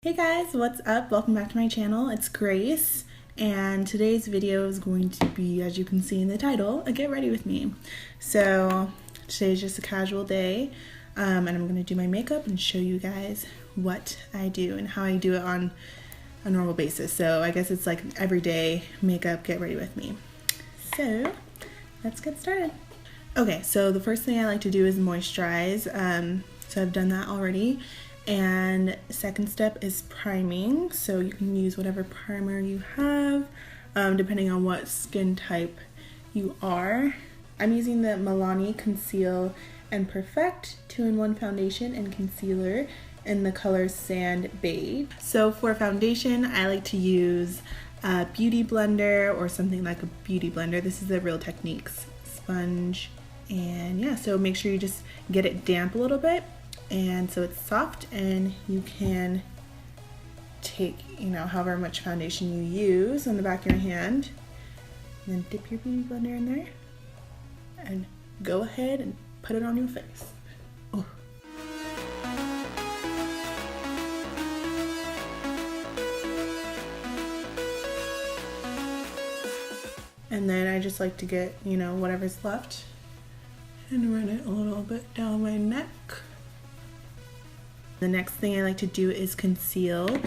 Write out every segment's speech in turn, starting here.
Hey guys, what's up? Welcome back to my channel. It's Grace, and today's video is going to be, as you can see in the title, a get ready with me. So today's just a casual day, and I'm going to do my makeup and show you guys what I do and how I do it on a normal basis. So I guess it's like everyday makeup get ready with me. So let's get started. Okay, so the first thing I like to do is moisturize. So I've done that already. And second step is priming. So you can use whatever primer you have, depending on what skin type you are. I'm using the Milani Conceal and Perfect 2-in-1 foundation and concealer in the color Sand Beige. So for foundation, I like to use a beauty blender or something like a beauty blender. This is the Real Techniques sponge. And yeah, so make sure you just get it damp a little bit. And so it's soft, and you can take, however much foundation you use on the back of your hand, and then dip your beauty blender in there and go ahead and put it on your face. Oh. And then I just like to get, whatever's left and run it a little bit down my neck. The next thing I like to do is conceal.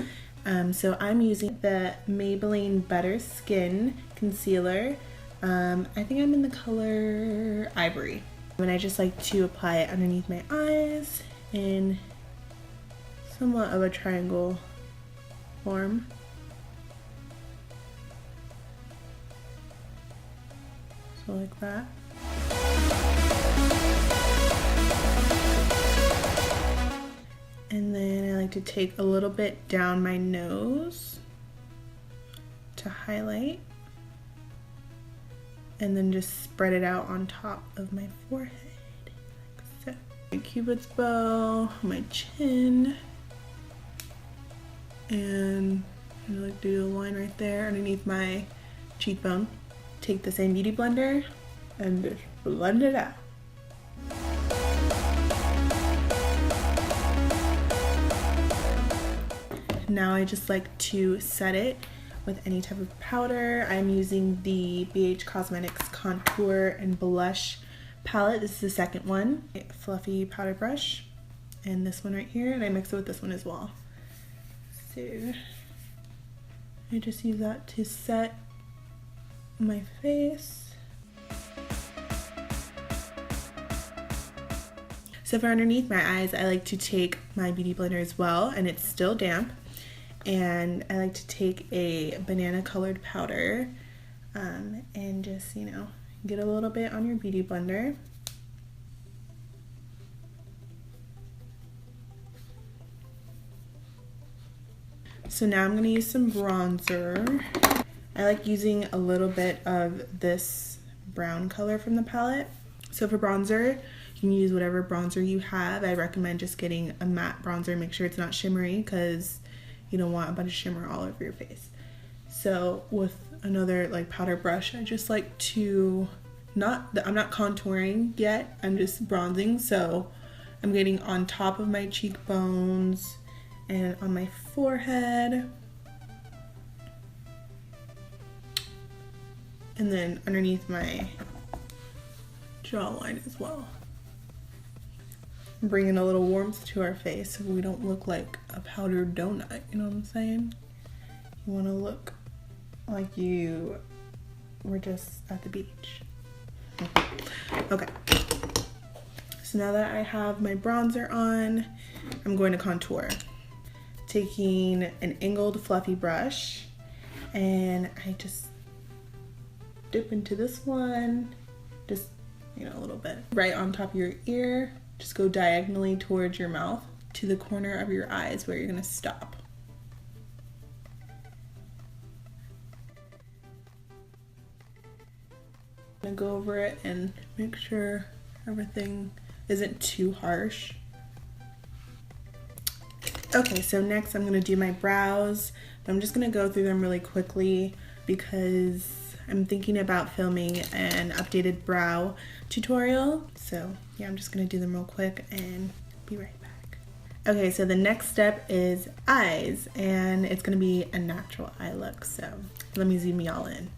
So I'm using the Maybelline Better Skin Concealer. I think I'm in the color Ivory. And I just like to apply it underneath my eyes in somewhat of a triangle form. So like that. And then I like to take a little bit down my nose to highlight, and then just spread it out on top of my forehead, like so. My Cupid's bow, my chin, and I like to do a line right there underneath my cheekbone. Take the same beauty blender and just blend it out. Now I just like to set it with any type of powder. I'm using the BHCosmetics Contour and Blush palette. This is the second one. A fluffy powder brush, and this one right here, and I mix it with this one as well. So I just use that to set my face. So for underneath my eyes, I like to take my beauty blender as well, and it's still damp. And I like to take a banana colored powder and just, get a little bit on your beauty blender. So now I'm going to use some bronzer. I like using a little bit of this brown color from the palette. So for bronzer, you can use whatever bronzer you have. I recommend just getting a matte bronzer. Make sure it's not shimmery, because you don't want a bunch of shimmer all over your face. So with another powder brush, I just like to I'm not contouring yet, I'm just bronzing. So I'm getting on top of my cheekbones and on my forehead, and then underneath my jawline as well. Bringing a little warmth to our face so we don't look like a powdered donut, you know what I'm saying? You want to look like you were just at the beach. Okay, so now that I have my bronzer on, I'm going to contour. Taking an angled fluffy brush, and I just dip into this one, just a little bit right on top of your ear. Just go diagonally towards your mouth to the corner of your eyes where you're gonna stop. I'm gonna go over it and make sure everything isn't too harsh. Okay, so next I'm gonna do my brows. I'm just gonna go through them really quickly because I'm thinking about filming an updated brow tutorial. So yeah, I'm just gonna do them real quick and be right back. Okay, so the next step is eyes, and it's gonna be a natural eye look. So let me zoom y'all in.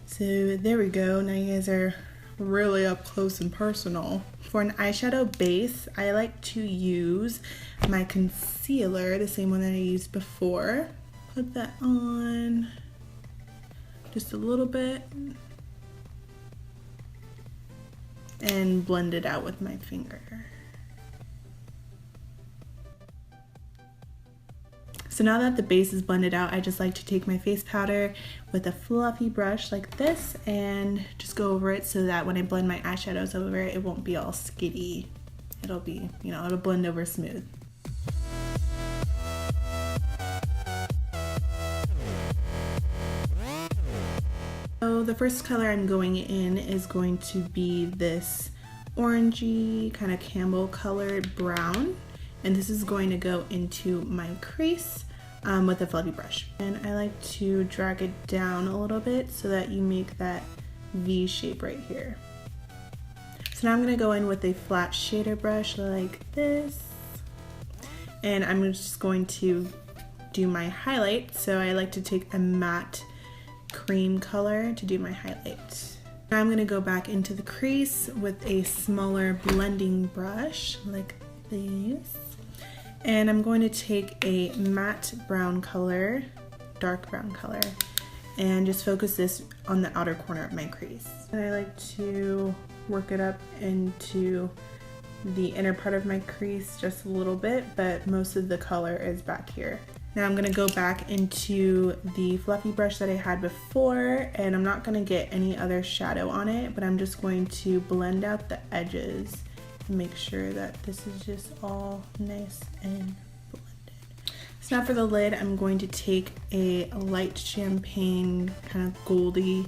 So there we go. Now you guys are really up close and personal. For an eyeshadow base, I like to use my concealer, the same one that I used before. Put that on just a little bit and blend it out with my finger. So now that the base is blended out, I just like to take my face powder with a fluffy brush like this and just go over it so that when I blend my eyeshadows over it, it won't be all skitty. It'll be, you know, it'll blend over smooth. So the first color I'm going in is going to be this orangey kind of camel colored brown, and this is going to go into my crease with a fluffy brush. And I like to drag it down a little bit so that you make that V shape right here. So now I'm going to go in with a flat shader brush like this, and I'm just going to do my highlight. So I like to take a matte cream color to do my highlight. Now I'm going to go back into the crease with a smaller blending brush like this, and I'm going to take a matte brown color, dark brown color, and just focus this on the outer corner of my crease. And I like to work it up into the inner part of my crease just a little bit, but most of the color is back here. Now I'm gonna go back into the fluffy brush that I had before, and I'm not gonna get any other shadow on it, but I'm just going to blend out the edges and make sure that this is just all nice and blended. So now for the lid, I'm going to take a light champagne kind of goldy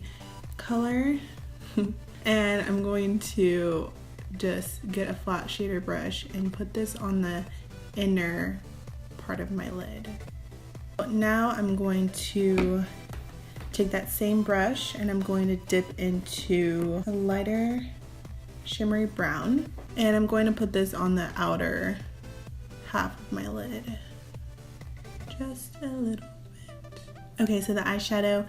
color and I'm going to just get a flat shader brush and put this on the inner part of my lid. Now I'm going to take that same brush and I'm going to dip into a lighter shimmery brown, and I'm going to put this on the outer half of my lid, just a little bit. Okay, so the eyeshadow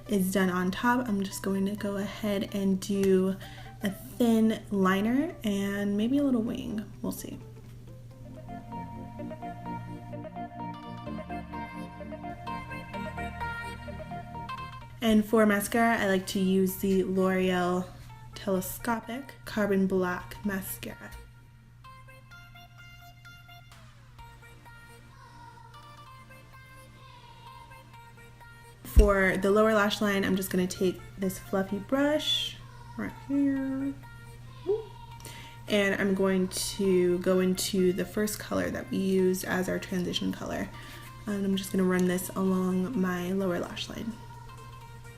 is done on top. I'm just going to go ahead and do a thin liner and maybe a little wing, we'll see. And for mascara, I like to use the L'Oreal Telescopic Carbon Black Mascara. For the lower lash line, I'm just going to take this fluffy brush right here, and I'm going to go into the first color that we used as our transition color. And I'm just going to run this along my lower lash line.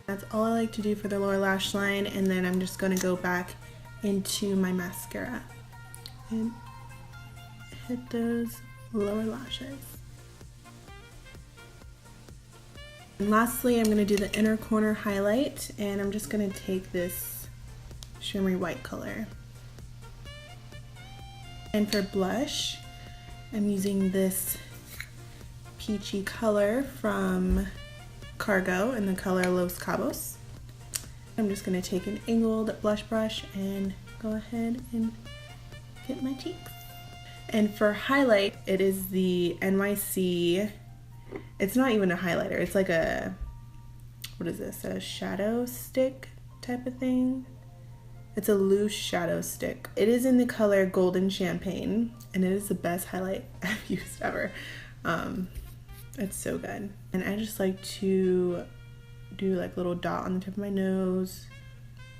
That's all I like to do for the lower lash line, and then I'm just going to go back into my mascara and hit those lower lashes. And lastly, I'm going to do the inner corner highlight, and I'm just going to take this shimmery white color. And for blush, I'm using this peachy color from Cargo in the color Los Cabos. I'm just going to take an angled blush brush and go ahead and get my cheeks. And for highlight, it is the NYC, it's not even a highlighter, it's like a, what is this, a shadow stick type of thing? It's a loose shadow stick. It is in the color Golden Champagne, and it is the best highlight I've used ever. It's so good. And I just like to do like a little dot on the tip of my nose,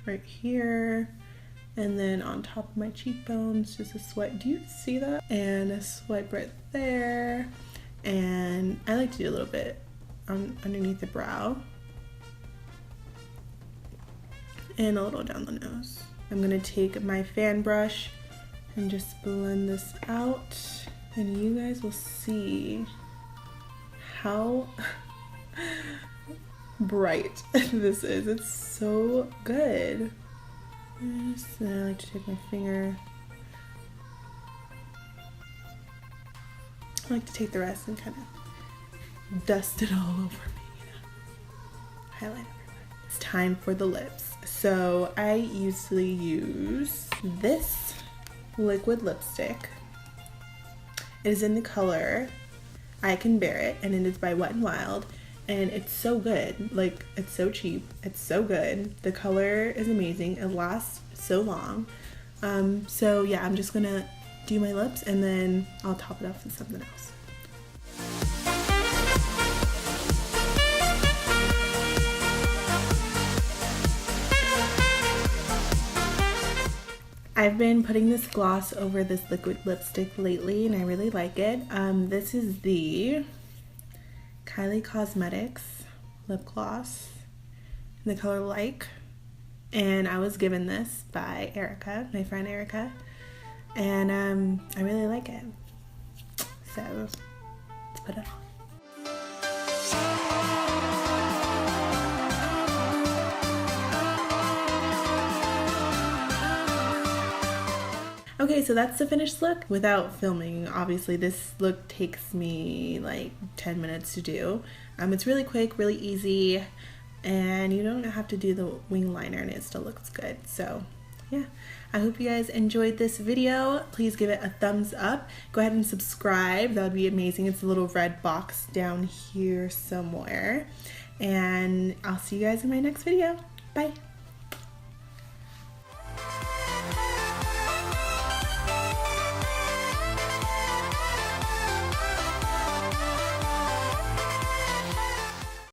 right here, and then on top of my cheekbones, just a swipe. Do you see that? And a swipe right there. And I like to do a little bit underneath the brow and a little down the nose. I'm gonna take my fan brush and just blend this out, and you guys will see how bright this is. It's so good. And I like to take my finger I like to take the rest and kind of dust it all over me, you know. Highlight everywhere. It's time for the lips. So I usually use this liquid lipstick. It is in the color I Can Bear It, and it is by Wet n Wild, and it's so good. Like, it's so cheap, it's so good. The color is amazing, it lasts so long. So yeah, I'm just gonna do my lips and then I'll top it off with something else. I've been putting this gloss over this liquid lipstick lately and I really like it. This is the Kylie Cosmetics lip gloss in the color Like, and I was given this by Erica, my friend Erica, and I really like it, so let's put it on. Okay, so that's the finished look without filming. Obviously, this look takes me like 10 minutes to do. It's really quick, really easy, and you don't have to do the wing liner and it still looks good. So yeah, I hope you guys enjoyed this video. Please give it a thumbs up. Go ahead and subscribe. That would be amazing. It's a little red box down here somewhere. And I'll see you guys in my next video. Bye.